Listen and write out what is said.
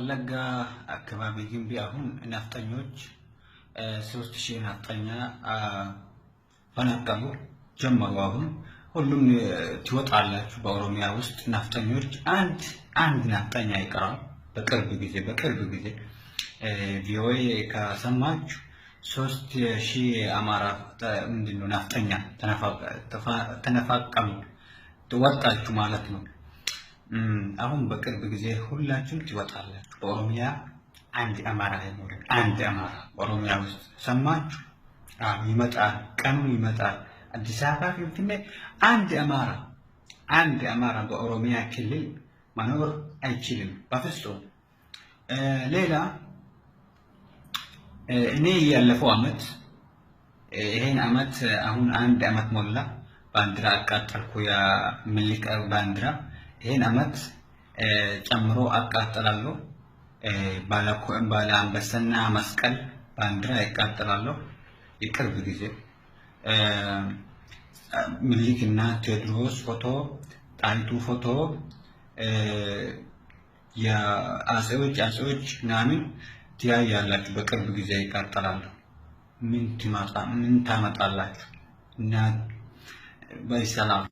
ወለጋ አካባቢ ግንቢ አሁን ናፍጠኞች 3000 ናፍጠኛ ፈናቀሉ ጀመሩ። አሁን ሁሉም ትወጣላችሁ። በኦሮሚያ ውስጥ ናፍጠኞች አንድ ናፍጠኛ ይቀራል። በቅርብ ጊዜ ቪኦኤ ከሰማችሁ 3000 አማራ ምንድነው ናፍጠኛ ተነፋቀሉ ወጣችሁ ማለት ነው። አሁን በቅርብ ጊዜ ሁላችሁም ትወጣላችሁ። በኦሮሚያ አንድ አማራ አይኖርም። አንድ አማራ ኦሮሚያ ውስጥ ሰማችሁ? ይመጣል፣ ቀኑ ይመጣል። አዲስ አበባ ፍንፍኔ አንድ አማራ በኦሮሚያ ክልል መኖር አይችልም በፍጹም። ሌላ እኔ ያለፈው አመት ይሄን አመት አሁን አንድ አመት ሞላ ባንዲራ አቃጠልኩ። ያ ምልክ ባንዲራ ይሄን አመት ጨምሮ አቃጠላለሁ። ባለ አንበሳና መስቀል ባንዲራ ያቃጠላለሁ። የቅርብ ጊዜ ምልክና ቴዎድሮስ ፎቶ፣ ጣይቱ ፎቶ፣ የአጼዎች ምናምን ትያያላችሁ። በቅርብ ጊዜ ይቃጠላሉ። ምን ታመጣላችሁ? እና በሰላም